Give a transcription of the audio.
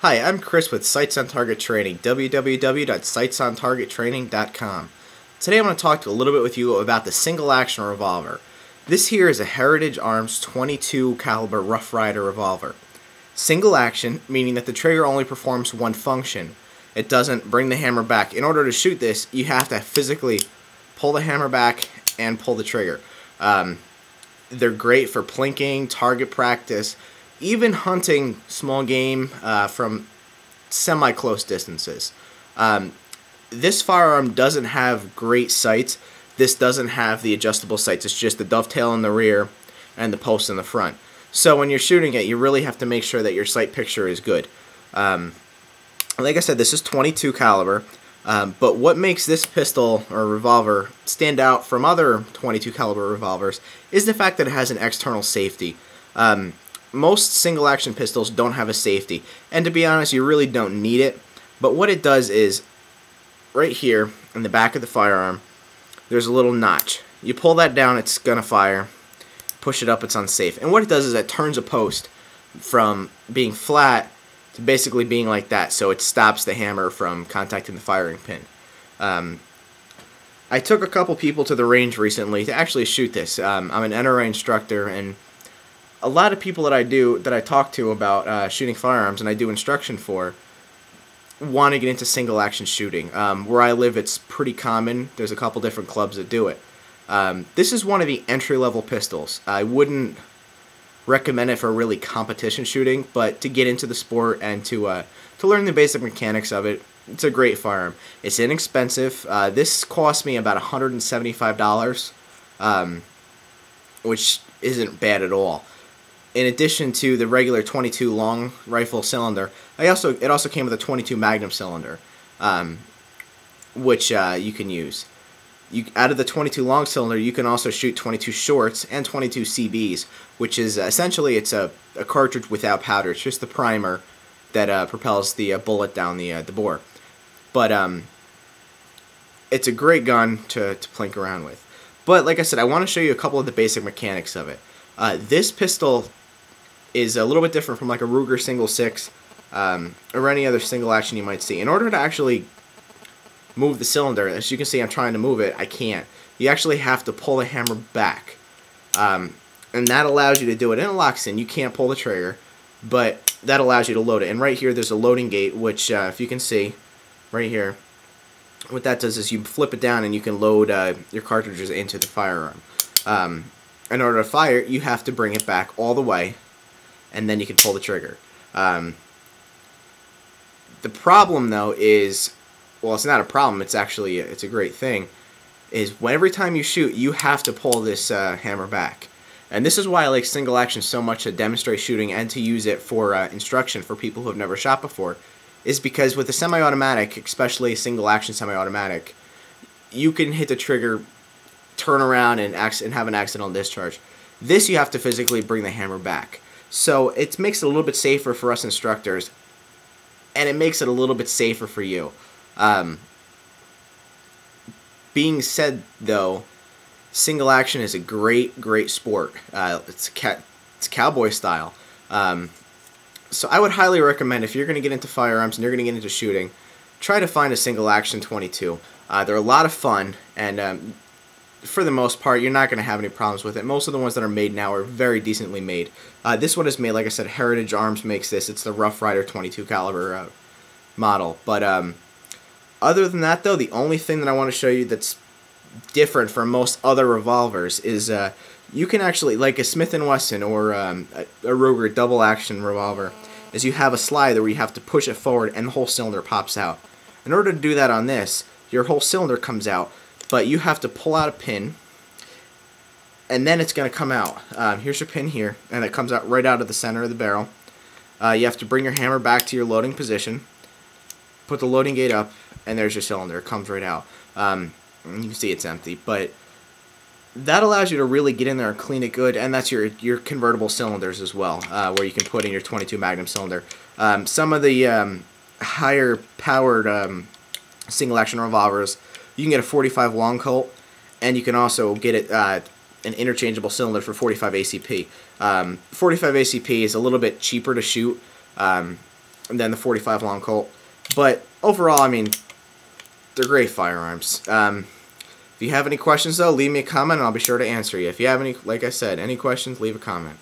Hi, I'm Chris with Sights on Target Training, www.sightsontargettraining.com. Today I'm going to talk a little bit with you about the single action revolver. This here is a Heritage Arms 22 caliber Rough Rider revolver. Single action, meaning that the trigger only performs one function. It doesn't bring the hammer back. In order to shoot this, you have to physically pull the hammer back and pull the trigger. They're great for plinking, target practice, even hunting small game from semi-close distances. This firearm doesn't have great sights. This doesn't have the adjustable sights. It's just the dovetail in the rear and the post in the front. So when you're shooting it, you really have to make sure that your sight picture is good. Like I said, this is 22 caliber. But what makes this pistol or revolver stand out from other 22 caliber revolvers is the fact that it has an external safety. Most single action pistols don't have a safety, and to be honest, you really don't need it. But what it does is, right here in the back of the firearm, there's a little notch. You pull that down, it's gonna fire. Push it up, it's unsafe. And what it does is it turns a post from being flat to basically being like that, so it stops the hammer from contacting the firing pin. I took a couple people to the range recently to actually shoot this. I'm an NRA instructor, and a lot of people that I talk to about shooting firearms and I do instruction for want to get into single action shooting. Where I live, it's pretty common. There's a couple different clubs that do it. This is one of the entry-level pistols. I wouldn't recommend it for really competition shooting, but to get into the sport and to learn the basic mechanics of it, it's a great firearm. It's inexpensive. This cost me about $175, which isn't bad at all. In addition to the regular 22 long rifle cylinder, it also came with a 22 Magnum cylinder, which you can use. Out of the 22 long cylinder, you can also shoot 22 shorts and 22 CBs, which is essentially it's a cartridge without powder. It's just the primer that propels the bullet down the bore. But it's a great gun to plink around with. But like I said, I want to show you a couple of the basic mechanics of it. This pistol is a little bit different from like a Ruger Single 6 or any other single action you might see. In order to actually move the cylinder, as you can see I'm trying to move it, I can't. You actually have to pull the hammer back. And that allows you to do it, and it locks in. You can't pull the trigger, but that allows you to load it. And right here there's a loading gate, which if you can see, right here, what that does is you flip it down and you can load your cartridges into the firearm. In order to fire, you have to bring it back all the way, and then you can pull the trigger. The problem, though, is, well, it's not a problem, it's actually, it's a great thing, is every time you shoot, you have to pull this hammer back. And this is why I like single action so much, to demonstrate shooting and to use it for instruction for people who have never shot before, is because with a semi-automatic, especially single action semi-automatic, you can hit the trigger, turn around, and have an accidental discharge. This you have to physically bring the hammer back. So it makes it a little bit safer for us instructors, and it makes it a little bit safer for you. Being said, though, single action is a great sport. It's cowboy style. So I would highly recommend, if you're going to get into firearms and you're going to get into shooting, try to find a single action 22. They're a lot of fun, and for the most part, you're not going to have any problems with it. Most of the ones that are made now are very decently made. This one is made, like I said, Heritage Arms makes this. It's the Rough Rider 22 caliber model. But other than that, though, the only thing that I want to show you that's different from most other revolvers is you can actually, like a Smith & Wesson or a Ruger double action revolver, is you have a slider where you have to push it forward and the whole cylinder pops out. In order to do that on this, your whole cylinder comes out, but you have to pull out a pin, and then it's going to come out. Here's your pin here, and it comes out right out of the center of the barrel. You have to bring your hammer back to your loading position, put the loading gate up, and there's your cylinder. It comes right out. You can see it's empty, but that allows you to really get in there and clean it good, and that's your convertible cylinders as well, where you can put in your 22 Magnum cylinder. Some of the higher powered single action revolvers, you can get a 45 long Colt, and you can also get it an interchangeable cylinder for 45 ACP. 45 ACP is a little bit cheaper to shoot. than the 45 long Colt. But overall, I mean, they're great firearms. If you have any questions, though, leave me a comment and I'll be sure to answer you. If you have any, like I said, any questions, leave a comment.